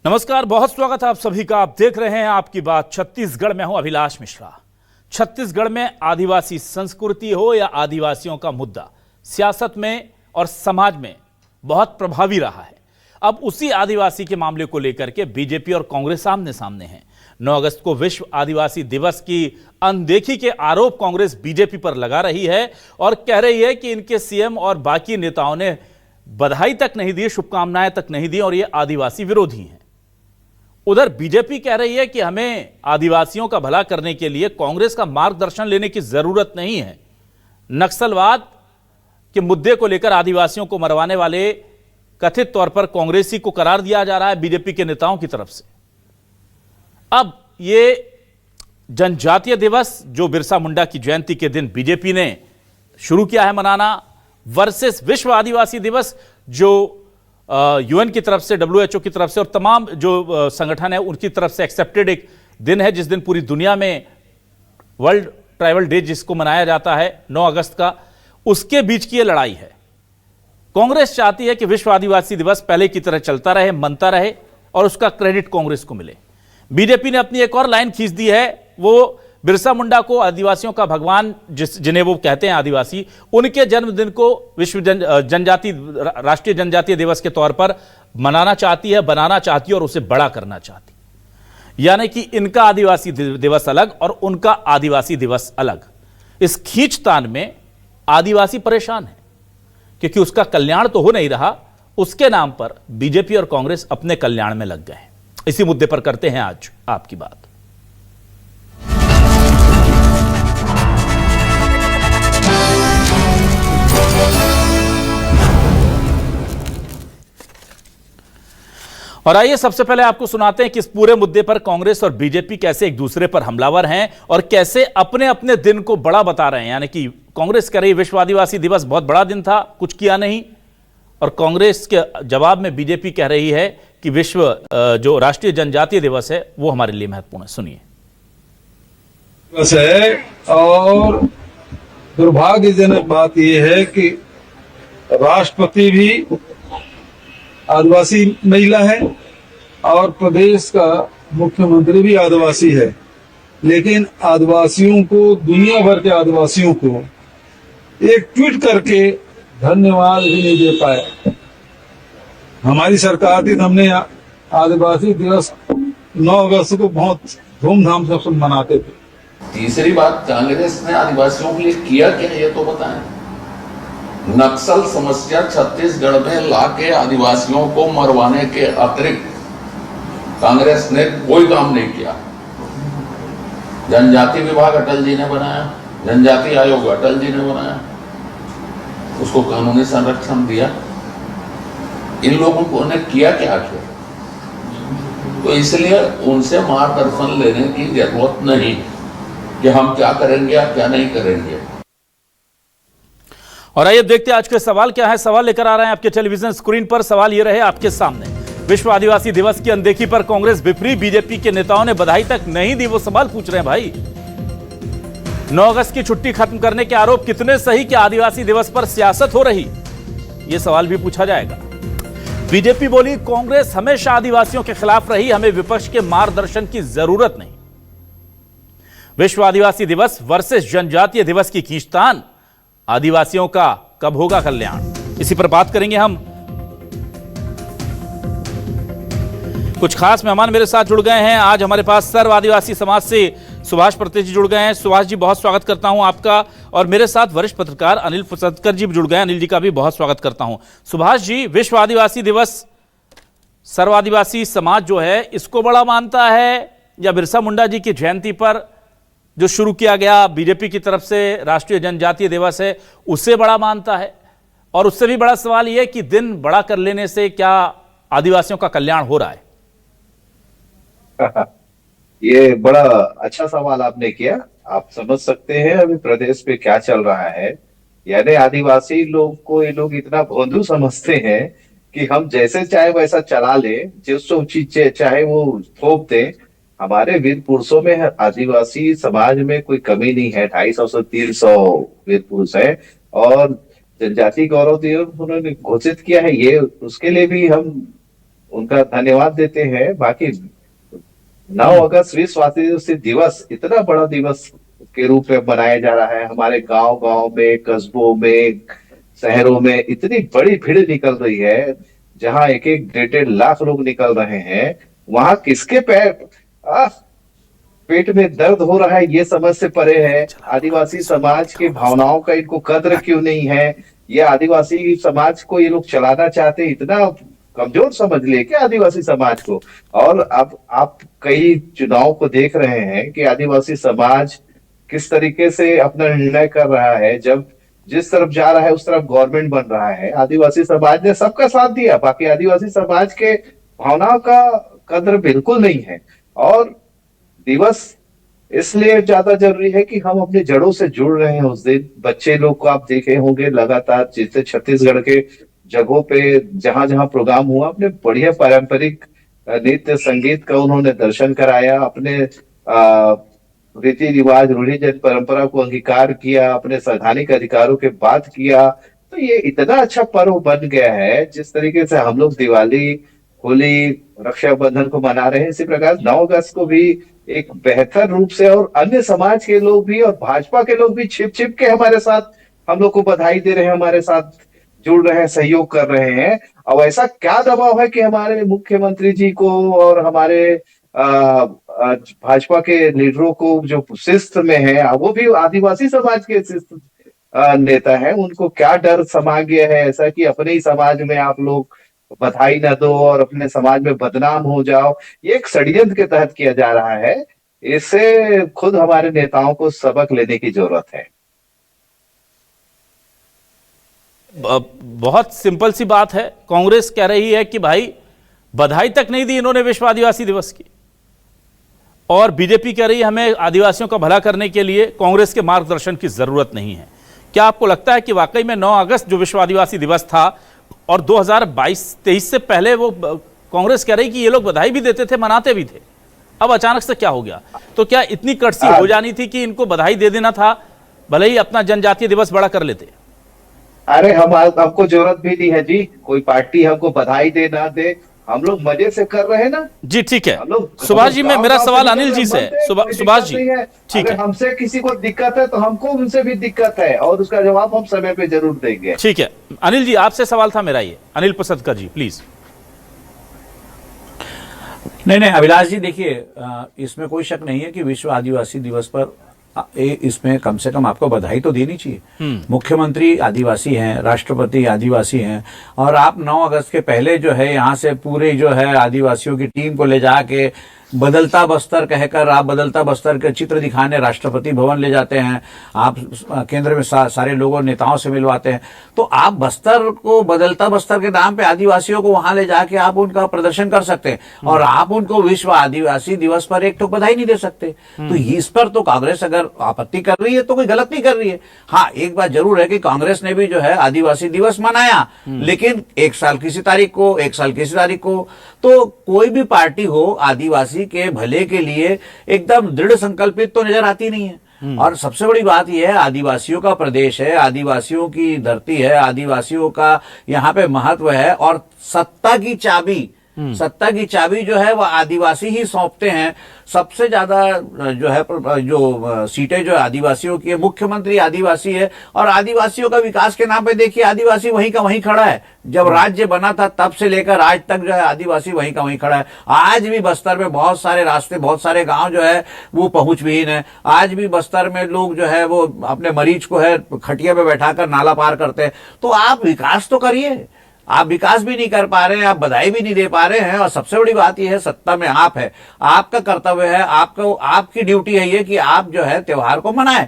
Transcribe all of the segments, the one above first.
नमस्कार, बहुत स्वागत है आप सभी का। आप देख रहे हैं आपकी बात छत्तीसगढ़ में। हूं अभिलाष मिश्रा। छत्तीसगढ़ में आदिवासी संस्कृति हो या आदिवासियों का मुद्दा सियासत में और समाज में बहुत प्रभावी रहा है। अब उसी आदिवासी के मामले को लेकर के बीजेपी और कांग्रेस आमने सामने हैं। 9 अगस्त को विश्व आदिवासी दिवस की अनदेखी के आरोप कांग्रेस बीजेपी पर लगा रही है और कह रही है कि इनके सीएम और बाकी नेताओं ने बधाई तक नहीं दी, शुभकामनाएं तक नहीं दी और ये आदिवासी विरोधी हैं। उधर बीजेपी कह रही है कि हमें आदिवासियों का भला करने के लिए कांग्रेस का मार्गदर्शन लेने की जरूरत नहीं है। नक्सलवाद के मुद्दे को लेकर आदिवासियों को मरवाने वाले कथित तौर पर कांग्रेसी को करार दिया जा रहा है बीजेपी के नेताओं की तरफ से। अब ये जनजातीय दिवस जो बिरसा मुंडा की जयंती के दिन बीजेपी ने शुरू किया है मनाना, वर्सेस विश्व आदिवासी दिवस जो यूएन की तरफ से, डब्ल्यूएचओ की तरफ से और तमाम जो संगठन है उनकी तरफ से एक्सेप्टेड एक दिन है, जिस दिन पूरी दुनिया में वर्ल्ड ट्राइबल डे जिसको मनाया जाता है 9 अगस्त का, उसके बीच की ये लड़ाई है। कांग्रेस चाहती है कि विश्व आदिवासी दिवस पहले की तरह चलता रहे, मनता रहे और उसका क्रेडिट कांग्रेस को मिले। बीजेपी ने अपनी एक और लाइन खींच दी है, वो बिरसा मुंडा को आदिवासियों का भगवान जिन्हें वो कहते हैं आदिवासी, उनके जन्मदिन को विश्व राष्ट्रीय जनजातीय दिवस के तौर पर मनाना चाहती है, बनाना चाहती है और उसे बड़ा करना चाहती। यानी कि इनका आदिवासी दिवस अलग और उनका आदिवासी दिवस अलग। इस खींचतान में आदिवासी परेशान है क्योंकि उसका कल्याण तो हो नहीं रहा, उसके नाम पर बीजेपी और कांग्रेस अपने कल्याण में लग गए हैं। इसी मुद्दे पर करते हैं आज आपकी बात। और आइए सबसे पहले आपको सुनाते हैं कि इस पूरे मुद्दे पर कांग्रेस और बीजेपी कैसे एक दूसरे पर हमलावर हैं और कैसे अपने अपने दिन को बड़ा बता रहे हैं। यानी कि कांग्रेस कह रही विश्व आदिवासी दिवस बहुत बड़ा दिन था, कुछ किया नहीं, और कांग्रेस के जवाब में बीजेपी कह रही है कि विश्व जो राष्ट्रीय जनजातीय दिवस है वो हमारे लिए महत्वपूर्ण है। सुनिए। और दुर्भाग्यजनक बात यह है कि राष्ट्रपति भी आदिवासी महिला है और प्रदेश का मुख्यमंत्री भी आदिवासी है, लेकिन आदिवासियों को, दुनिया भर के आदिवासियों को एक ट्वीट करके धन्यवाद भी नहीं दे पाए। हमारी सरकार थी, हमने आदिवासी दिवस 9 अगस्त को बहुत धूमधाम से मनाते थे। तीसरी बात, कांग्रेस ने आदिवासियों के लिए किया क्या ये तो बताएं। नक्सल समस्या छत्तीसगढ़ में लाके आदिवासियों को मरवाने के अतिरिक्त कांग्रेस ने कोई काम नहीं किया। जनजाति विभाग अटल जी ने बनाया, जनजाति आयोग अटल जी ने बनाया, उसको कानूनी संरक्षण दिया। इन लोगों को ने किया क्या आखिर? तो इसलिए उनसे मार्गदर्शन लेने की जरूरत नहीं कि हम क्या करेंगे या क्या नहीं करेंगे। और आइए देखते हैं आज के सवाल क्या है। सवाल लेकर आ रहे हैं आपके टेलीविजन स्क्रीन पर। सवाल ये रहे आपके सामने, विश्व आदिवासी दिवस की अनदेखी पर कांग्रेस बिफरी, बीजेपी के नेताओं ने बधाई तक नहीं दी। वो सवाल पूछ रहे हैं भाई, 9 अगस्त की छुट्टी खत्म करने के आरोप कितने सही कि आदिवासी दिवस पर सियासत हो रही, यह सवाल भी पूछा जाएगा। बीजेपी बोली कांग्रेस हमेशा आदिवासियों के खिलाफ रही, हमें विपक्ष के मार्गदर्शन की जरूरत नहीं। विश्व आदिवासी दिवस वर्सेस जनजातीय दिवस की खींचतान, आदिवासियों का कब होगा कल्याण, इसी पर बात करेंगे हम। कुछ खास मेहमान मेरे साथ जुड़ गए हैं। आज हमारे पास सर्व आदिवासी समाज से सुभाष पर्ते जी जुड़ गए हैं। सुभाष जी, बहुत स्वागत करता हूं आपका। और मेरे साथ वरिष्ठ पत्रकार अनिल फुसदकर जी जुड़ गए हैं। अनिल जी का भी बहुत स्वागत करता हूं। सुभाष जी, विश्व आदिवासी दिवस सर्व आदिवासी समाज जो है इसको बड़ा मानता है या बिरसा मुंडा जी की जयंती पर जो शुरू किया गया बीजेपी की तरफ से राष्ट्रीय जनजातीय दिवस है उसे बड़ा मानता है? और उससे भी बड़ा सवाल यह कि दिन बड़ा कर लेने से क्या आदिवासियों का कल्याण हो रहा है? ये बड़ा अच्छा सवाल आपने किया। आप समझ सकते हैं अभी प्रदेश में क्या चल रहा है। यानी आदिवासी लोग को ये लोग इतना भोंदू समझते हैं कि हम जैसे चाहे वैसा चला ले, जो चीज चाहे वो थोप दे। हमारे वीर पुरुषों में आदिवासी समाज में कोई कमी नहीं है। 250 से 300 वीर पुरुष है और जनजाति गौरव दिवस उन्होंने घोषित किया है। ये उसके लिए भी हम उनका धन्यवाद देते हैं। बाकी 9 अगस्त विश्व आदिवासी दिवस इतना बड़ा दिवस के रूप में मनाया जा रहा है। हमारे गांव गांव में, कस्बों में, शहरों में इतनी बड़ी भीड़ निकल रही है, जहां एक एक 1.5 लाख लोग निकल रहे हैं। वहां किसके पेट में दर्द हो रहा है ये समझ से परे है। आदिवासी समाज के भावनाओं का इनको कद्र क्यों नहीं है? ये आदिवासी समाज को ये लोग चलाना चाहते हैं, इतना कमजोर समझ लिए क्या आदिवासी समाज को? और अब आप कई चुनाव को देख रहे हैं कि आदिवासी समाज किस तरीके से अपना निर्णय कर रहा है। जब जिस तरफ जा रहा है उस तरफ गवर्नमेंट बन रहा है। आदिवासी समाज ने सबका साथ दिया, बाकी आदिवासी समाज के भावनाओं का कद्र बिल्कुल नहीं है। और दिवस इसलिए ज्यादा जरूरी है कि हम अपनी जड़ों से जुड़ रहे हैं। उस दिन बच्चे लोग को आप देखे होंगे लगातार, जिससे छत्तीसगढ़ के जगहों पे जहां जहां प्रोग्राम हुआ, अपने बढ़िया पारंपरिक नृत्य संगीत का उन्होंने दर्शन कराया, अपने रीति रिवाज, रूढ़िजन परंपरा को अंगीकार किया, अपने संवैधानिक अधिकारों के बात किया। तो ये इतना अच्छा पर्व बन गया है। जिस तरीके से हम लोग दिवाली, होली, रक्षाबंधन को मना रहे हैं, इसी प्रकार 9 अगस्त को भी एक बेहतर रूप से, और अन्य समाज के लोग भी और भाजपा के लोग भी छिप छिप के हमारे साथ हम लोग को बधाई दे रहे हैं, हमारे साथ जुड़ रहे हैं, सहयोग कर रहे हैं। अब ऐसा क्या दबाव है कि हमारे मुख्यमंत्री जी को और हमारे भाजपा के लीडरों को, जो शिस्त में है, वो भी आदिवासी समाज के शिस्त नेता है, उनको क्या डर समा गया है ऐसा कि अपने ही समाज में आप लोग बधाई न दो और अपने समाज में बदनाम हो जाओ? ये एक षड्यंत्र के तहत किया जा रहा है। इससे खुद हमारे नेताओं को सबक लेने की जरूरत है। बहुत सिंपल सी बात है। कांग्रेस कह रही है कि भाई बधाई तक नहीं दी इन्होंने विश्व आदिवासी दिवस की, और बीजेपी कह रही है हमें आदिवासियों का भला करने के लिए कांग्रेस के मार्गदर्शन की जरूरत नहीं है। क्या आपको लगता है कि वाकई में 9 अगस्त जो विश्व आदिवासी दिवस था और 2022-23 से पहले वो कांग्रेस कह रही कि ये लोग बधाई भी देते थे, मनाते भी थे, अब अचानक से क्या हो गया? तो क्या इतनी कड़सी हो जानी थी कि इनको बधाई दे देना था, भले ही अपना जनजातीय दिवस बड़ा कर लेते? अरे हमको जरूरत भी नहीं है जी, कोई पार्टी हमको बधाई दे ना दे, हम लोग मजे से कर रहे हैं ना जी। ठीक है सुभाष जी, मैं मेरा सवाल अनिल जी से है। सुभाष जी ठीक है, हमसे किसी को दिक्कत है तो हमको उनसे भी दिक्कत है, और उसका जवाब हम समय पे जरूर देंगे। ठीक है अनिल जी, आपसे सवाल था मेरा ये। अनिल पसदकर जी प्लीज। नहीं अभिलाष जी, देखिए इसमें कोई शक नहीं है कि विश्व आदिवासी दिवस पर इसमें कम से कम आपको बधाई तो देनी चाहिए। मुख्यमंत्री आदिवासी हैं, राष्ट्रपति आदिवासी हैं, और आप 9 अगस्त के पहले जो है यहाँ से पूरे जो है आदिवासियों की टीम को ले जाके बदलता बस्तर कहकर आप बदलता बस्तर के चित्र दिखाने राष्ट्रपति भवन ले जाते हैं, आप केंद्र में सारे लोगों नेताओं से मिलवाते हैं। तो आप बस्तर को, बदलता बस्तर के नाम पे आदिवासियों को वहां ले जाके आप उनका प्रदर्शन कर सकते हैं, और आप उनको विश्व आदिवासी दिवस पर एक ठोक बधाई नहीं दे सकते। तो इस पर तो कांग्रेस अगर आपत्ति कर रही है तो कोई गलत नहीं कर रही है। हाँ, एक बात जरूर है कि कांग्रेस ने भी जो है आदिवासी दिवस मनाया, लेकिन एक साल किसी तारीख को, एक साल किसी तारीख को। तो कोई भी पार्टी हो आदिवासी के भले के लिए एकदम दृढ़ संकल्पित तो नजर आती नहीं है। और सबसे बड़ी बात यह है, आदिवासियों का प्रदेश है, आदिवासियों की धरती है, आदिवासियों का यहाँ पे महत्व है, और सत्ता की चाबी जो है वह आदिवासी ही सौंपते हैं। सबसे ज्यादा जो है जो सीटें जो आदिवासियों की है, मुख्यमंत्री आदिवासी है, और आदिवासियों का विकास के नाम पे देखिए आदिवासी वहीं का वहीं खड़ा है। जब राज्य बना था तब से लेकर आज तक जो है आदिवासी वहीं का वहीं खड़ा है। आज भी बस्तर में बहुत सारे रास्ते, बहुत सारे गांव जो है वो पहुंचविहीन है। आज भी बस्तर में लोग जो है वो अपने मरीज को है खटिया पे बैठाकर नाला पार करते हैं। तो आप विकास तो करिए, आप विकास भी नहीं कर पा रहे हैं, आप बधाई भी नहीं दे पा रहे हैं। और सबसे बड़ी बात यह है, सत्ता में आप है, आपका कर्तव्य है, आपकी ड्यूटी है ये कि आप जो है त्योहार को मनाएं।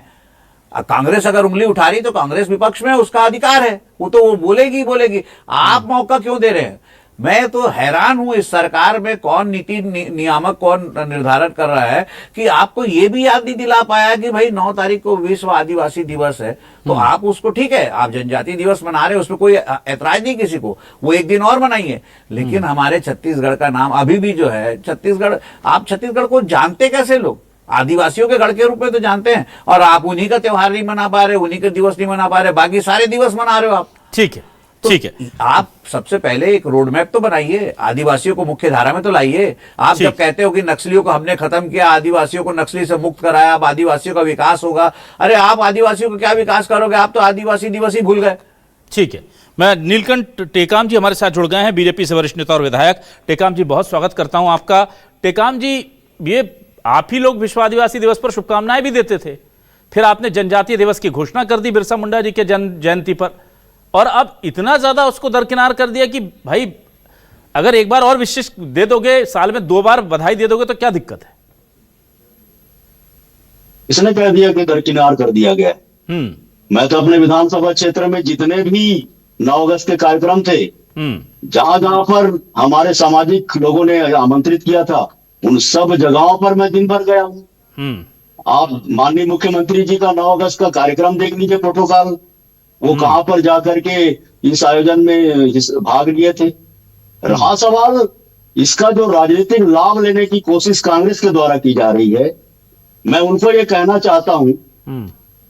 कांग्रेस अगर उंगली उठा रही तो कांग्रेस विपक्ष में, उसका अधिकार है, वो बोलेगी। आप मौका क्यों दे रहे हैं? मैं तो हैरान हूं इस सरकार में कौन नीति नियामक कौन निर्धारण कर रहा है कि आपको ये भी याद नहीं दिला पाया कि भाई 9 तारीख को विश्व आदिवासी दिवस है, तो आप उसको, ठीक है आप जनजातीय दिवस मना रहे हैं, उसमें कोई ऐतराज नहीं किसी को, वो एक दिन और मनाइए। लेकिन हमारे छत्तीसगढ़ का नाम अभी भी जो है छत्तीसगढ़, आप छत्तीसगढ़ को जानते कैसे? लोग आदिवासियों के गढ़ के रूप में तो जानते हैं, और आप उन्हीं का त्योहार नहीं मना पा रहे, उन्हीं का दिवस नहीं मना पा रहे, बाकी सारे दिवस मना रहे हो आप। ठीक है, तो ठीक है। आप सबसे पहले एक रोड मैप तो बनाइए, आदिवासियों को मुख्य धारा में तो लाइए। आप ठीक। जब कहते हो कि नक्सलियों को हमने खत्म किया, आदिवासियों को नक्सली से मुक्त कराया, अब आदिवासियों का विकास होगा, अरे आप आदिवासियों को क्या विकास करोगे? आप तो आदिवासी दिवस ही भूल गए। ठीक है, मैं नीलकंठ टेकाम जी हमारे साथ जुड़ गए हैं, बीजेपी से वरिष्ठ नेता और विधायक। टेकाम जी, बहुत स्वागत करता हूं आपका। टेकाम जी, ये आप ही लोग विश्व आदिवासी दिवस पर शुभकामनाएं भी देते थे, फिर आपने जनजातीय दिवस की घोषणा कर दी बिरसा मुंडा जी के जयंती पर, और अब इतना ज्यादा उसको दरकिनार कर दिया कि भाई अगर एक बार और विशेष दे दोगे, साल में 2 बार बधाई दे दोगे तो क्या दिक्कत है? इसने कह दिया कि दरकिनार कर दिया गया। मैं तो अपने विधानसभा क्षेत्र में जितने भी 9 अगस्त के कार्यक्रम थे, जहां जहां पर हमारे सामाजिक लोगों ने आमंत्रित किया था, उन सब जगहों पर मैं दिन भर गया हूं। आप माननीय मुख्यमंत्री जी का 9 अगस्त का कार्यक्रम देख लीजिए, प्रोटोकॉल, वो कहां पर जाकर के इस आयोजन में भाग लिए थे। रहा सवाल इसका जो राजनीतिक लाभ लेने की कोशिश कांग्रेस के द्वारा की जा रही है, मैं उनको ये कहना चाहता हूं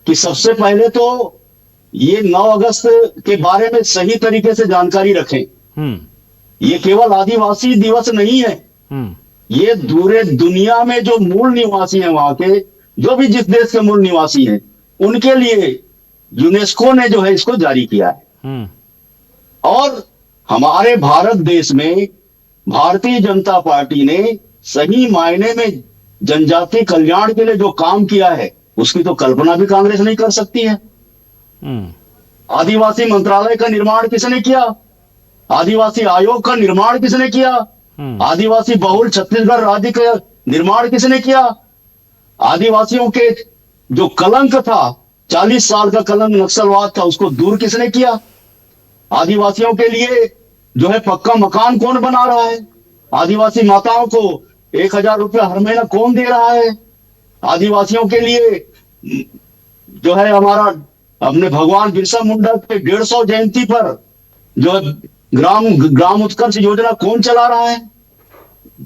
कि सबसे पहले तो ये 9 अगस्त के बारे में सही तरीके से जानकारी रखें। ये केवल आदिवासी दिवस नहीं है, ये पूरे दुनिया में जो मूल निवासी हैं, वहां के जो भी जिस देश के मूल निवासी हैं, उनके लिए यूनेस्को ने जो है इसको जारी किया है। और हमारे भारत देश में भारतीय जनता पार्टी ने सही मायने में जनजातीय कल्याण के लिए जो काम किया है, उसकी तो कल्पना भी कांग्रेस नहीं कर सकती है। आदिवासी मंत्रालय का निर्माण किसने किया? आदिवासी आयोग का निर्माण किसने किया? आदिवासी बहुल छत्तीसगढ़ राज्य का निर्माण किसने किया? आदिवासियों के जो कलंक था, 40 साल का कलंक नक्सलवाद था, उसको दूर किसने किया? आदिवासियों के लिए जो है पक्का मकान कौन बना रहा है? आदिवासी माताओं को 1000 रुपया हर महीना कौन दे रहा है? आदिवासियों के लिए जो है हमारा अपने भगवान बिरसा मुंडा के 150 जयंती पर जो है ग्राम उत्कर्ष योजना कौन चला रहा है?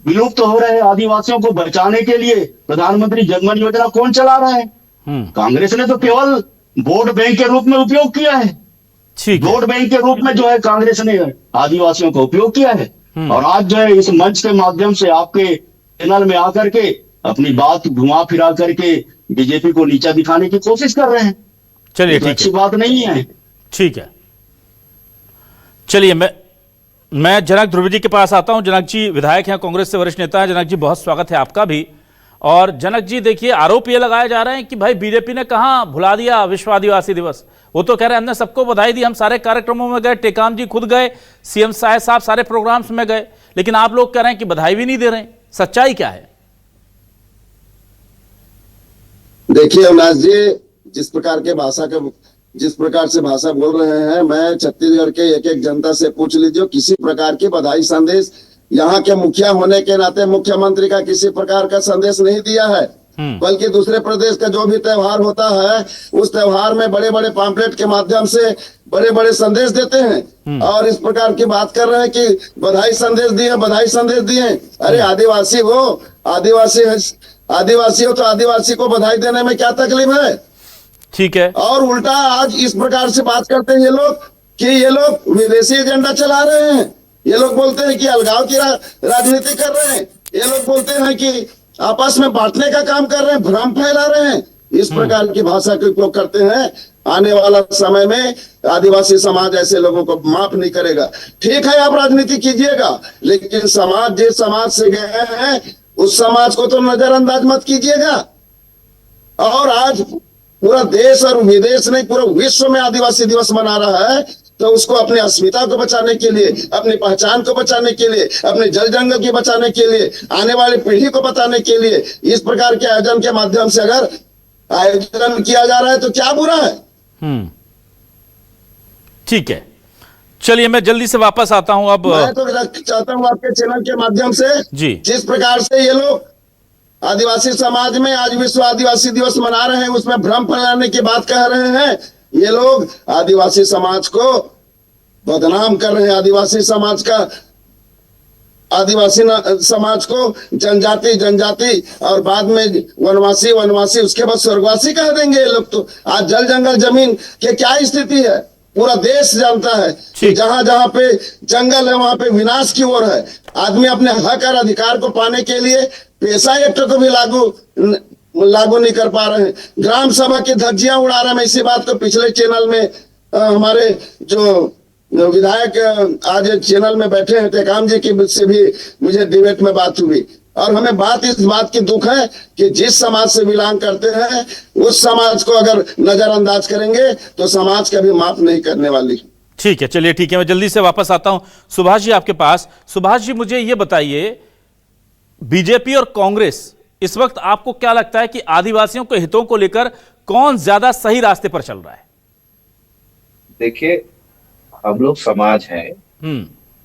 विलुप्त तो हो रहे आदिवासियों को बचाने के लिए प्रधानमंत्री जनधन योजना कौन चला रहा है? कांग्रेस ने तो केवल वोट बैंक के रूप में उपयोग किया है। वोट बैंक के रूप में जो है कांग्रेस ने आदिवासियों का उपयोग किया है, और आज जो है इस मंच के माध्यम से आपके चैनल में आकर के अपनी बात घुमा फिरा करके बीजेपी को नीचा दिखाने की कोशिश कर रहे हैं। चलिए, तो अच्छी बात नहीं है। ठीक है, चलिए मैं जनक ध्रुव जी के पास आता हूं। जनक जी विधायक हैं, कांग्रेस से वरिष्ठ नेता हैं। जनक जी, बहुत स्वागत है आपका भी। और जनक जी, देखिए, आरोप ये लगाए जा रहे हैं कि भाई बीजेपी ने कहां भुला दिया विश्व आदिवासी दिवस। वो तो कह रहे हैं हमने सबको बधाई दी, हम सारे कार्यक्रमों में गए, टेकाम जी खुद गए, सीएम साहब सारे प्रोग्राम्स में गए, लेकिन आप लोग कह रहे हैं कि बधाई भी नहीं दे रहे हैं। सच्चाई क्या है? देखिए अविनाश जी, जिस प्रकार से भाषा बोल रहे हैं, मैं छत्तीसगढ़ के एक एक जनता से पूछ लीजिए, किसी प्रकार की बधाई संदेश यहाँ के मुखिया होने के नाते मुख्यमंत्री का किसी प्रकार का संदेश नहीं दिया है। बल्कि दूसरे प्रदेश का जो भी त्योहार होता है, उस त्योहार में बड़े बड़े पैम्पलेट के माध्यम से बड़े बड़े संदेश देते हैं, और इस प्रकार की बात कर रहे हैं कि बधाई संदेश दिए, बधाई संदेश दिए। अरे आदिवासी हो, आदिवासी हो तो आदिवासी को बधाई देने में क्या तकलीफ है? ठीक है। और उल्टा आज इस प्रकार से बात करते हैं ये लोग कि ये लोग विदेशी एजेंडा चला रहे हैं। ये लोग बोलते हैं कि अलगाव की राजनीति कर रहे हैं। ये लोग बोलते हैं कि आपस में बांटने का काम कर रहे हैं, भ्रम फैला रहे हैं। इस प्रकार की भाषा का उपयोग करते हैं। आने वाला समय में आदिवासी समाज ऐसे लोगों को माफ नहीं करेगा। ठीक है, आप राजनीति कीजिएगा, लेकिन समाज जिस समाज से गए हैं उस समाज को तो नजरअंदाज मत कीजिएगा। और आज पूरा देश और विदेश नहीं, पूरा विश्व में आदिवासी दिवस मना रहा है, तो उसको अपनी अस्मिता को बचाने के लिए, अपनी पहचान को बचाने के लिए, अपने जल जंगल की बचाने के लिए, आने वाली पीढ़ी को बताने के लिए इस प्रकार के आयोजन के माध्यम से अगर आयोजन किया जा रहा है तो क्या बुरा है? ठीक है, चलिए मैं जल्दी से वापस आता हूं। अब मैं तो चाहता हूं आपके चैनल के माध्यम से जी, जिस प्रकार से ये लोग आदिवासी समाज में आज विश्व आदिवासी दिवस मना रहे हैं, उसमें भ्रम फैलाने की बात कह रहे हैं, ये लोग आदिवासी समाज को बदनाम कर रहे हैं। आदिवासी समाज को जनजाति और बाद में वनवासी, उसके बाद स्वर्गवासी कह देंगे ये लोग। तो आज जल जंगल जमीन के क्या स्थिति है? पूरा देश जानता है कि जहां जहां पे जंगल है वहां पे विनाश की ओर है। आदमी अपने हक और अधिकार को पाने के लिए पेशा एक्ट को भी लागू नहीं कर पा रहे हैं। ग्राम सभा की धज्जियां उड़ा रहे हैं। मैं इसी बात को पिछले चैनल में हमारे जो विधायक आज चैनल में बैठे हैं टेकाम जी की से भी मुझे डिबेट में बात हुई, और हमें इस बात की दुख है कि जिस समाज से बिलोंग करते हैं उस समाज को अगर नजरअंदाज करेंगे तो समाज कभी माफ नहीं करने वाली। ठीक है, चलिए ठीक है, मैं जल्दी से वापस आता हूं सुभाष जी आपके पास। सुभाष जी, मुझे यह बताइए, बीजेपी और कांग्रेस इस वक्त आपको क्या लगता है कि आदिवासियों के हितों को लेकर कौन ज्यादा सही रास्ते पर चल रहा है? देखिए, हम लोग समाज हैं,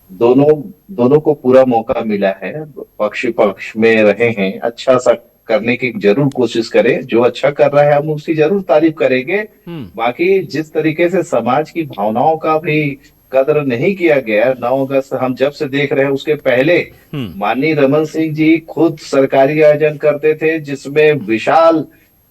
दोनों को पूरा मौका मिला है, पक्ष में रहे हैं, अच्छा सा करने की जरूर कोशिश करें। जो अच्छा कर रहा है हम उसकी जरूर तारीफ करेंगे। बाकी जिस तरीके से समाज की भावनाओं का भी कदर नहीं किया गया, 9 अगस्त हम जब से देख रहे हैं उसके पहले माननीय रमन सिंह जी खुद सरकारी आयोजन करते थे जिसमें विशाल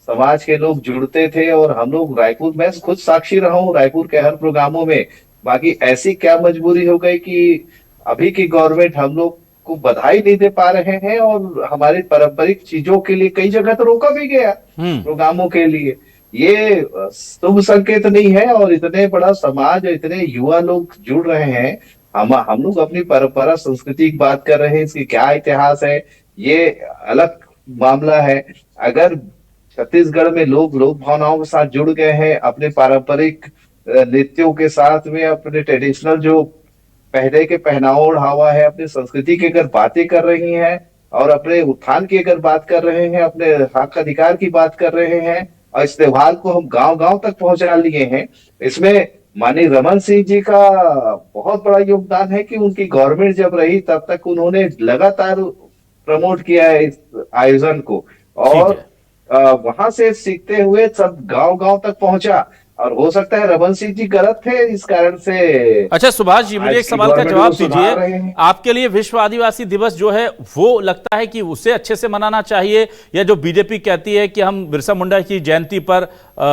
समाज के लोग जुड़ते थे, और हम लोग रायपुर में खुद साक्षी रहा हूं रायपुर के हर प्रोग्रामों में। बाकी ऐसी क्या मजबूरी हो गई कि अभी की गवर्नमेंट हम लोग को बधाई नहीं दे पा रहे हैं, और हमारी पारंपरिक चीजों के लिए कई जगह तो रोका भी गया प्रोग्रामों के लिए। ये शुभ संकेत नहीं है, और इतने बड़ा समाज, इतने युवा लोग जुड़ रहे हैं, हम लोग अपनी परंपरा संस्कृति की बात कर रहे हैं, इसकी क्या इतिहास है ये अलग मामला है। अगर छत्तीसगढ़ में लोग लोक भावनाओं के साथ जुड़ गए हैं, अपने पारंपरिक नृत्यों के साथ में, अपने ट्रेडिशनल जो पहले के पहनावा ओढ़ावा है, अपनी संस्कृति की अगर बातें कर रही हैं, और अपने उत्थान की अगर बात कर रहे हैं, अपने हक अधिकार की बात कर रहे हैं, और इस त्योहार को हम गांव गांव तक पहुंचा लिए हैं, इसमें माननीय रमन सिंह जी का बहुत बड़ा योगदान है कि उनकी गवर्नमेंट जब रही तब तक उन्होंने लगातार प्रमोट किया है इस आयोजन को, और वहां से सीखते हुए सब गांव गांव तक पहुंचा। और हो सकता है रमन सिंह जी गलत थे इस कारण से। अच्छा सुभाष जी, मुझे एक सवाल का जवाब दीजिए, आपके लिए विश्व आदिवासी दिवस जो है वो लगता है कि उसे अच्छे से मनाना चाहिए, या जो बीजेपी कहती है कि हम बिरसा मुंडा की जयंती पर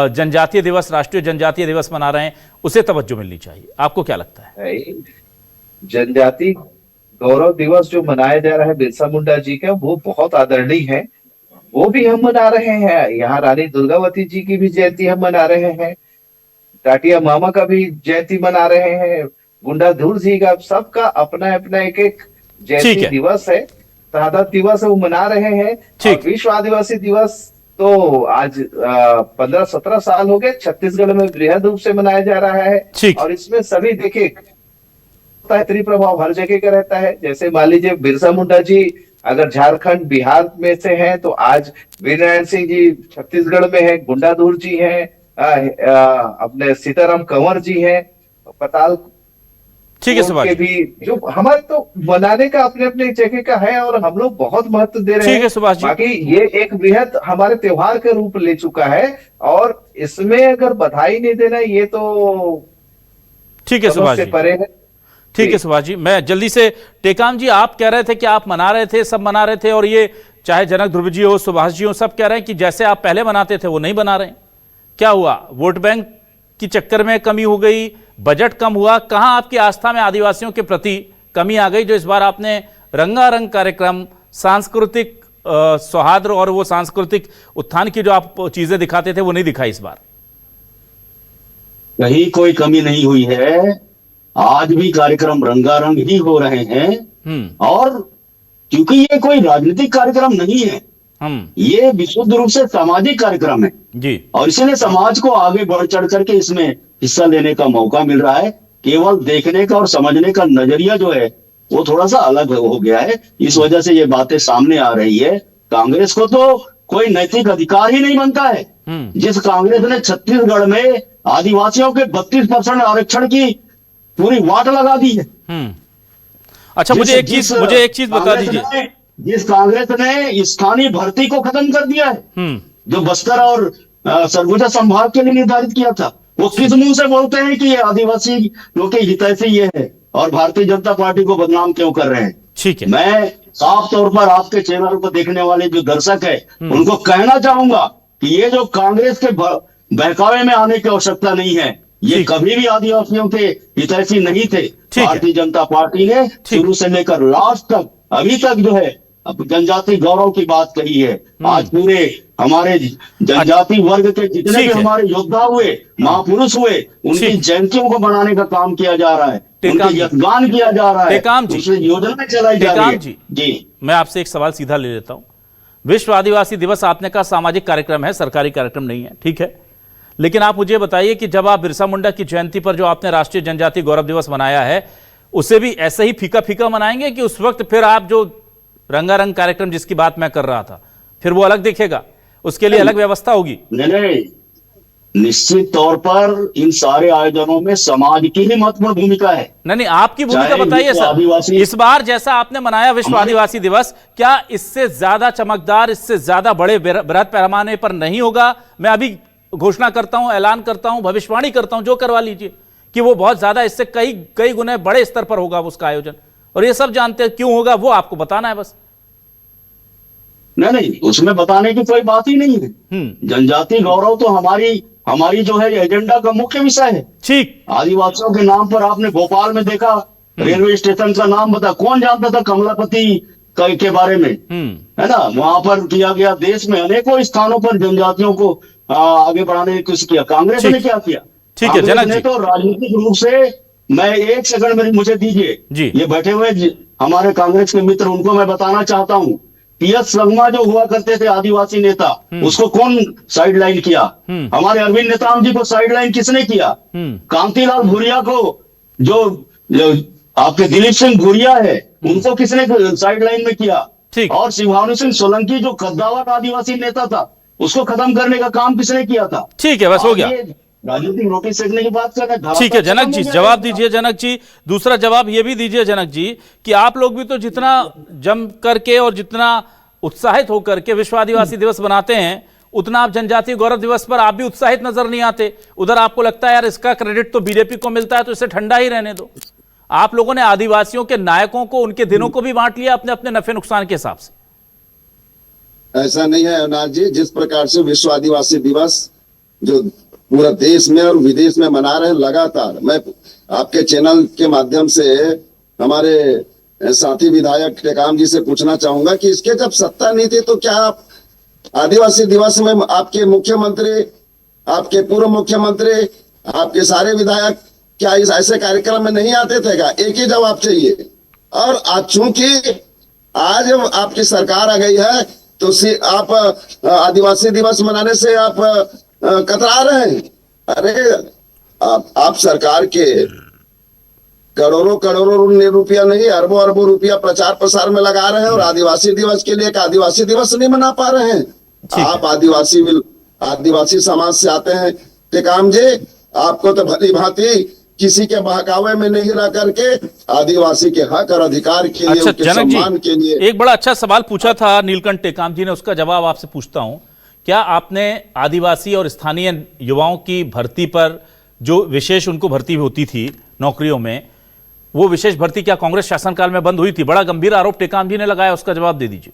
जनजातीय दिवस, राष्ट्रीय जनजातीय दिवस मना रहे हैं, उसे तवज्जो मिलनी चाहिए? आपको क्या लगता है? जनजाति गौरव दिवस जो मनाया जा रहा है बिरसा मुंडा जी का, वो बहुत आदरणीय है, वो भी हम मना रहे हैं। यहाँ रानी दुर्गावती जी की भी जयंती हम मना रहे हैं, टाटिया मामा का भी जयंती मना रहे हैं, गुंडाधुर जी का, सबका अपना अपना एक जयंती दिवस है, शहादत दिवस है, वो मना रहे हैं। और विश्व आदिवासी दिवस तो आज 15-17 साल हो गए छत्तीसगढ़ में बृहद रूप से मनाया जा रहा है, और इसमें सभी देखिए प्रभाव हर जगह का रहता है। जैसे मान लीजिए बिरसा मुंडा जी अगर झारखंड बिहार में से हैं, तो आज वीरनारायण सिंह जी छत्तीसगढ़ में है, गुंडाधुर जी हैं, अपने सीताराम कंवर जी हैं, पताल ठीक है के भी, जो हमारे तो मनाने का अपने अपने जगह का है, और हम लोग बहुत महत्व दे रहे हैं। बाकी ये एक बृहद हमारे त्योहार के रूप ले चुका है, और इसमें अगर बधाई नहीं देना ये तो ठीक है सुभाष जी, परे है। ठीक है सुभाष जी, मैं जल्दी से, टेकाम जी आप कह रहे थे कि आप मना रहे थे, सब मना रहे थे, और ये चाहे जनक ध्रुव जी हो, सुभाष जी हो, सब कह रहे हैं कि जैसे आप पहले मनाते थे वो नहीं बना रहे। क्या हुआ? वोट बैंक की चक्कर में कमी हो गई, बजट कम हुआ? कहां आपकी आस्था में आदिवासियों के प्रति कमी आ गई जो इस बार आपने रंगारंग कार्यक्रम, सांस्कृतिक सौहार्द और वो सांस्कृतिक उत्थान की जो आप चीजें दिखाते थे वो नहीं दिखाई इस बार? कहीं कोई कमी नहीं हुई है, आज भी कार्यक्रम रंगारंग ही हो रहे हैं। और क्योंकि ये कोई राजनीतिक कार्यक्रम नहीं है, ये विशुद्ध रूप से सामाजिक कार्यक्रम है जी, और इसलिए समाज को आगे बढ़ चढ़ करके इसमें हिस्सा लेने का मौका मिल रहा है। केवल देखने का और समझने का नजरिया जो है वो थोड़ा सा अलग हो गया है, इस वजह से ये बातें सामने आ रही है। कांग्रेस को तो कोई नैतिक अधिकार ही नहीं बनता है। जिस कांग्रेस ने छत्तीसगढ़ में आदिवासियों के 32% आरक्षण की पूरी वाट लगा दी है। अच्छा, मुझे एक चीज बता दीजिए, जिस कांग्रेस ने स्थानीय भर्ती को खत्म कर दिया है, जो बस्तर और सरगुजा संभाग के लिए निर्धारित किया था, वो किस मुंह से बोलते हैं कि ये आदिवासी लोग के हितैषी ये है, और भारतीय जनता पार्टी को बदनाम क्यों कर रहे हैं? ठीक है, मैं साफ तौर पर आपके चैनल को देखने वाले जो दर्शक है उनको कहना चाहूंगा कि ये जो कांग्रेस के बहकावे में आने की आवश्यकता नहीं है। ये ठीक। कभी भी आदिवासियों के हितैषी नहीं थे। है। भारतीय जनता पार्टी ने शुरू से लेकर लास्ट तक अभी तक जो है अब जनजाति गौरव की बात कही है। आज पूरे हमारे जनजाति वर्ग के जितने ठीक भी है। हमारे योद्धा हुए, महापुरुष हुए, उनकी ठीक। जयंतियों को मनाने का काम किया जा रहा है, टेकाम उनके जी। यज्ञगान किया जा रहा है, टेकाम जी। दूसरी योजना चलाई जा रही टेकाम है। जी। जी मैं आपसे एक सवाल सीधा ले लेता हूं। विश्व आदिवासी दिवस आपने कहा सामाजिक कार्यक्रम है, सरकारी कार्यक्रम नहीं है, ठीक है, लेकिन आप मुझे बताइए कि जब आप बिरसा मुंडा की जयंती पर जो आपने राष्ट्रीय जनजाति गौरव दिवस मनाया है, उसे भी ऐसे ही फीका फीका मनाएंगे कि उस वक्त फिर आप जो रंगारंग कार्यक्रम जिसकी बात मैं कर रहा था, फिर वो अलग दिखेगा, उसके लिए अलग व्यवस्था होगी? नहीं, निश्चित तौर पर इन सारे आयोजनों में समाज की ही महत्वपूर्ण भूमिका है। नहीं, आपकी भूमिका चाहे बताइए विश्व सर। आदिवासी- इस बार जैसा आपने मनाया विश्व हमारे- आदिवासी दिवस, क्या इससे ज्यादा चमकदार, इससे ज्यादा बड़े बृहद पैमाने पर नहीं होगा? मैं अभी घोषणा करता हूं, ऐलान करता हूं, भविष्यवाणी करता हूं, जो करवा लीजिए कि वो बहुत ज्यादा, इससे कई कई गुने बड़े स्तर पर होगा उसका आयोजन, और ये सब जानते हैं क्यों होगा, वो आपको बताना है बस। नहीं, उसमें बताने की कोई बात ही नहीं है। जनजाति गौरव तो हमारी जो है एजेंडा का मुख्य विषय है। ठीक। आदिवासियों के नाम पर आपने भोपाल में देखा रेलवे स्टेशन का नाम बता, कौन जानता था कमलापति के बारे में, है ना? वहां पर किया गया, देश में अनेकों स्थानों पर जनजातियों को आगे बढ़ाने की कोशिश किया। कांग्रेस ने क्या किया? ठीक है जनक कांग्रेस ने जी। तो राजनीतिक रूप से, मैं एक सेकंड मुझे दीजिए जी। ये बैठे हुए हमारे कांग्रेस के मित्र, उनको मैं बताना चाहता हूँ, PS संगमा जो हुआ करते थे आदिवासी नेता, उसको कौन साइडलाइन किया? हमारे अरविंद नेताम जी को साइडलाइन किसने किया? कांतिलाल भूरिया को, जो आपके दिलीप सिंह भूरिया है, उनको किसने साइडलाइन में किया? ठीक। और शिवानू सिंह सोलंकी जो कद्दावर आदिवासी नेता था, उसको खत्म करने का काम किसने किया था? ठीक है, बस हो गया। राजनीतिक रोटी सेकने की बात कर रहे हैं। ठीक है जनक जी, जवाब दीजिए जनक जी। दूसरा जवाब ये भी दीजिए जनक जी कि आप लोग भी तो जितना जम करके और जितना उत्साहित होकर के विश्व आदिवासी दिवस बनाते हैं, उतना आप जनजातीय गौरव दिवस पर आप भी उत्साहित नजर नहीं आते। उधर आपको लगता है यार इसका क्रेडिट तो बीजेपी को मिलता है, तो इसे ठंडा ही रहने दो। आप लोगों ने आदिवासियों के नायकों को, उनके दिनों को भी बांट लिया अपने अपने नफे नुकसान के हिसाब से। ऐसा नहीं है अनाज जी। जिस प्रकार से विश्व आदिवासी दिवस जो पूरा देश में और विदेश में मना रहे हैं लगातार, मैं आपके चैनल के माध्यम से हमारे साथी विधायक टेकाम जी से पूछना चाहूंगा कि इसके जब सत्ता नहीं थी तो क्या आप आदिवासी दिवस में आपके मुख्यमंत्री, आपके पूर्व मुख्यमंत्री, आपके सारे विधायक क्या इस ऐसे कार्यक्रम में नहीं आते थे? क्या एक ही जवाब चाहिए। और आज चूंकि आज आपकी सरकार आ गई है तो आप आदिवासी दिवस मनाने से आप कतरा रहे हैं। अरे आप सरकार के करोड़ों करोड़ों रुपया नहीं, अरबों अरबों रुपया प्रचार प्रसार में लगा रहे हैं और आदिवासी दिवस के लिए एक आदिवासी दिवस नहीं मना पा रहे हैं। आप आदिवासी समाज से आते हैं टेकाम जी, आपको तो भली भांति किसी के बहकावे में नहीं रह करके आदिवासी के हक और अधिकार के लिए, उनके सम्मान के लिए। एक बड़ा अच्छा सवाल पूछा था नीलकंठ टेकाम जी ने, उसका जवाब आपसे पूछता हूं। क्या आपने आदिवासी और स्थानीय युवाओं की भर्ती पर जो विशेष उनको भर्ती होती थी नौकरियों में, वो विशेष भर्ती क्या कांग्रेस शासनकाल में बंद हुई थी? बड़ा गंभीर आरोप टेकाम जी ने लगाया, उसका जवाब दे दीजिए।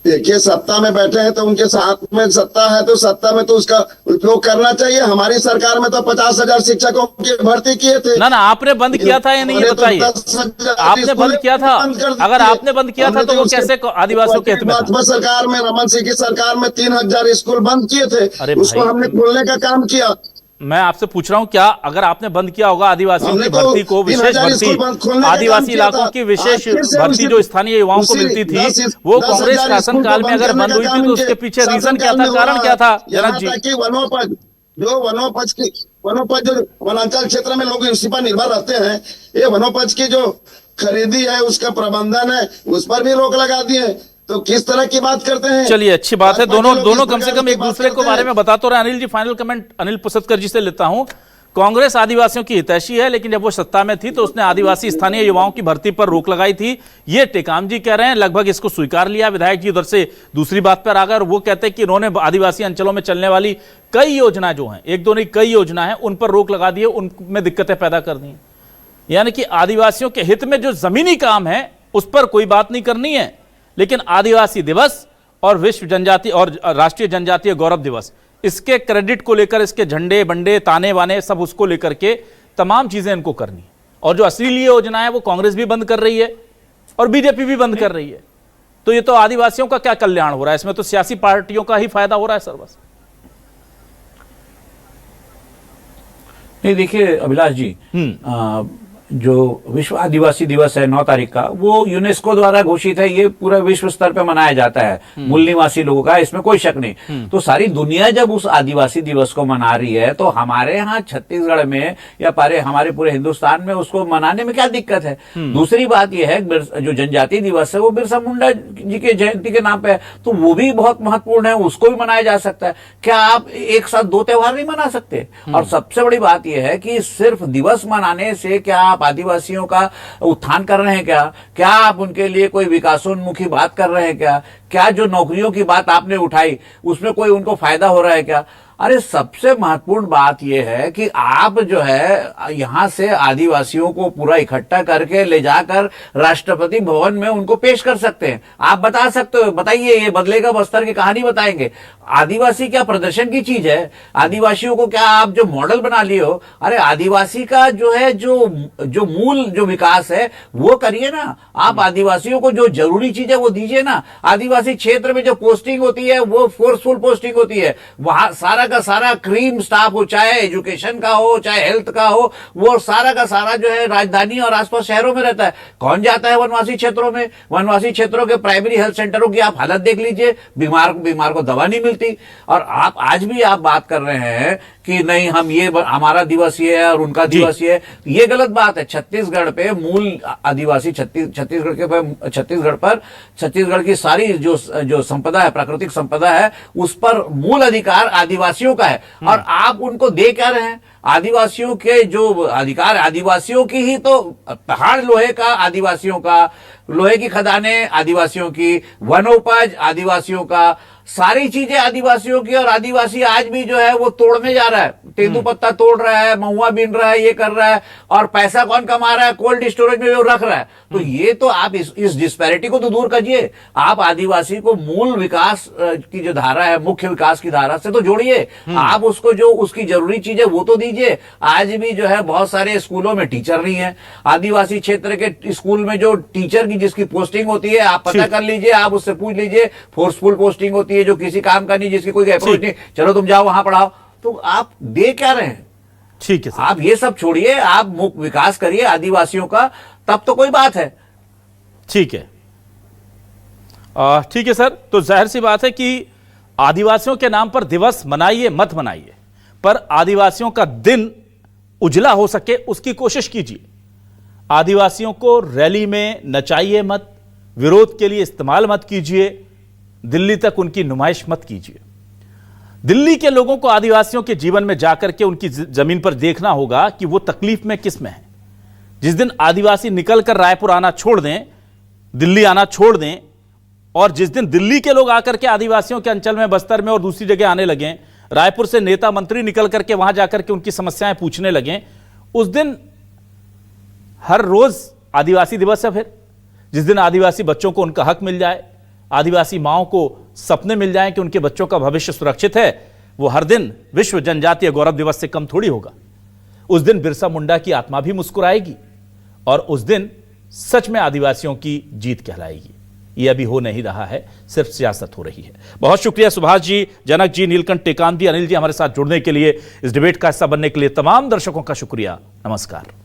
देखिए, सत्ता में बैठे हैं तो उनके साथ में सत्ता है, तो सत्ता में तो उसका उपयोग करना चाहिए। हमारी सरकार में तो 50,000 शिक्षकों की भर्ती किए थे। ना आपने बंद किया था या नहीं, ये बताइए। आपने बंद किया था? अगर आपने बंद किया था तो वो कैसे आदिवासियों के हित में था? भाजपा सरकार में, रमन सिंह की सरकार में 3,000 स्कूल बंद किए थे, उसको हमने खोलने का काम किया। मैं आपसे पूछ रहा हूं, क्या अगर आपने बंद किया होगा आदिवासियों की भर्ती को, विशेष भर्ती, आदिवासी इलाकों की विशेष भर्ती जो स्थानीय युवाओं को मिलती थी, वो कांग्रेस शासनकाल में अगर बंद हुई थी तो उसके पीछे रीजन क्या था, कारण क्या था जनक जी? वनोपज जो वनांचल क्षेत्र में लोग इसी पर निर्भर रहते हैं, ये वनोपज की जो खरीदी है, उसका प्रबंधन है, उस पर भी रोक लगा दिए। तो किस तरह की बात करते हैं? चलिए, अच्छी बात है। दोनों कम से कम एक दूसरे को बारे में बता तो रहे। अनिल जी, फाइनल कमेंट अनिल पुसतकर जी से लेता हूं। कांग्रेस आदिवासियों की हितैषी है, लेकिन जब वो सत्ता में थी तो उसने आदिवासी स्थानीय युवाओं की भर्ती पर रोक लगाई थी। ये टेकाम जी कह रहे हैं, लगभग इसको स्वीकार लिया। विधायक जी उधर से दूसरी बात पर आ गए और वो कहते हैं कि इन्होंने आदिवासी अंचलों में चलने वाली कई योजना जो हैं, एक दो नहीं कई योजना है, उन पर रोक लगा दिए, उनमें दिक्कतें पैदा कर दी। यानी कि आदिवासियों के हित में जो जमीनी काम है उस पर कोई बात नहीं करनी है, लेकिन आदिवासी दिवस और विश्व जनजाति और राष्ट्रीय जनजातीय गौरव दिवस, इसके क्रेडिट को लेकर, इसके झंडे बंडे ताने बाने सब उसको लेकर के तमाम चीजें इनको करनी है। और जो असली योजना है वो कांग्रेस भी बंद कर रही है और बीजेपी भी बंद कर रही है। तो ये तो आदिवासियों का क्या कल्याण हो रहा है, इसमें तो सियासी पार्टियों का ही फायदा हो रहा है सर बस। नहीं देखिए अभिलाष जी, जो विश्व आदिवासी दिवस है 9 तारीख का, वो यूनेस्को द्वारा घोषित है, ये पूरा विश्व स्तर पे मनाया जाता है मूल निवासी लोगों का, इसमें कोई शक नहीं। तो सारी दुनिया जब उस आदिवासी दिवस को मना रही है तो हमारे यहाँ छत्तीसगढ़ में या हमारे पूरे हिंदुस्तान में उसको मनाने में क्या दिक्कत है। दूसरी बात यह है जो जनजाति दिवस है वो बिरसा मुंडा जी के जयंती के नाम पे है, तो वो भी बहुत महत्वपूर्ण है, उसको भी मनाया जा सकता है। क्या आप एक साथ 2 त्योहार नहीं मना सकते? और सबसे बड़ी बात यह है कि सिर्फ दिवस मनाने से क्या आप आदिवासियों का उत्थान कर रहे हैं? क्या आप उनके लिए कोई विकासोन्मुखी बात कर रहे हैं? क्या जो नौकरियों की बात आपने उठाई उसमें कोई उनको फायदा हो रहा है क्या? अरे सबसे महत्वपूर्ण बात यह है कि आप जो है यहां से आदिवासियों को पूरा इकट्ठा करके ले जाकर राष्ट्रपति भवन में उनको पेश कर सकते हैं। आप बता सकते हो, बताइए, ये बदलेगा बस्तर की कहानी बताएंगे। आदिवासी क्या प्रदर्शन की चीज है? आदिवासियों को क्या आप जो मॉडल बना लिए हो? अरे आदिवासी का जो है जो मूल जो विकास है वो करिए ना। आप आदिवासियों को जो जरूरी चीज है वो दीजिए ना। आदिवासी क्षेत्र में जो पोस्टिंग होती है वो फोर्सफुल पोस्टिंग होती है, वहां सारा का सारा क्रीम स्टाफ हो, चाहे एजुकेशन का हो चाहे हेल्थ का हो, वो सारा का सारा जो है राजधानी और आसपास शहरों में रहता है। कौन जाता है वनवासी क्षेत्रों में? वनवासी क्षेत्रों के प्राइमरी हेल्थ सेंटरों की आप हालत देख लीजिए, बीमार को दवा नहीं मिलती। और आप आज भी आप बात कर रहे हैं कि नहीं हम ये हमारा दिवस ये है और उनका दिवस ये है, ये गलत बात है। छत्तीसगढ़ पे मूल आदिवासी छत्तीसगढ़ की सारी जो संपदा है, प्राकृतिक संपदा है, उस पर मूल अधिकार आदिवासियों का है। और आप उनको दे क्या रहे हैं? आदिवासियों के जो अधिकार, आदिवासियों की ही तो पहाड़ लोहे का आदिवासियों का, लोहे की खदानें आदिवासियों की, वनोपज आदिवासियों का, सारी चीजें आदिवासियों की। और आदिवासी आज भी जो है वो तोड़ने जा रहा है, तेंदू पत्ता तोड़ रहा है, महुआ बीन रहा है, ये कर रहा है। और पैसा कौन कमा रहा है? कोल्ड स्टोरेज में वो रख रहा है। तो ये तो आप इस डिस्पैरिटी को तो दूर करिए। आप आदिवासी को मूल विकास की जो धारा है, मुख्य विकास की धारा से तो जोड़िए। आप उसको जो उसकी जरूरी चीज है वो तो दीजिए। आज भी जो है बहुत सारे स्कूलों में टीचर नहीं है। आदिवासी क्षेत्र के स्कूल में जो टीचर की जिसकी पोस्टिंग होती है, आप पता कर लीजिए, आप उससे पूछ लीजिए। फोर्सफुल पोस्टिंग होती है जो किसी काम का नहीं, जिसकी कोई अप्रोच नहीं, चलो तुम जाओ वहां पढ़ाओ। तो आप दे क्या रहे हैं? ठीक है सर, आप ये सब छोड़िए, आप मुख्य विकास करिए आदिवासियों का, तब तो कोई बात है। ठीक है। ठीक है सर, तो जाहिर सी बात है कि आदिवासियों के नाम पर दिवस मनाइए मत मनाइए, पर आदिवासियों का दिन उजला हो सके उसकी कोशिश कीजिए। आदिवासियों को रैली में नचाइए मत, विरोध के लिए इस्तेमाल मत कीजिए, दिल्ली तक उनकी नुमाइश मत कीजिए। दिल्ली के लोगों को आदिवासियों के जीवन में जाकर के उनकी जमीन पर देखना होगा कि वो तकलीफ में किस में है। जिस दिन आदिवासी निकलकर रायपुर आना छोड़ दें, दिल्ली आना छोड़ दें, और जिस दिन दिल्ली के लोग आकर के आदिवासियों के अंचल में, बस्तर में और दूसरी जगह आने लगें, रायपुर से नेता मंत्री निकल करके वहां जाकर के उनकी समस्याएं पूछने लगें, उस दिन हर रोज आदिवासी दिवस है। फिर जिस दिन आदिवासी बच्चों को उनका हक मिल जाए, आदिवासी माओं को सपने मिल जाएं कि उनके बच्चों का भविष्य सुरक्षित है, वो हर दिन विश्व जनजातीय गौरव दिवस से कम थोड़ी होगा। उस दिन बिरसा मुंडा की आत्मा भी मुस्कुराएगी और उस दिन सच में आदिवासियों की जीत कहलाएगी। ये अभी हो नहीं रहा है, सिर्फ सियासत हो रही है। बहुत शुक्रिया सुभाष जी, जनक जी, नीलकंठ टेकाम जी, अनिल जी, हमारे साथ जुड़ने के लिए, इस डिबेट का हिस्सा बनने के लिए। तमाम दर्शकों का शुक्रिया। नमस्कार।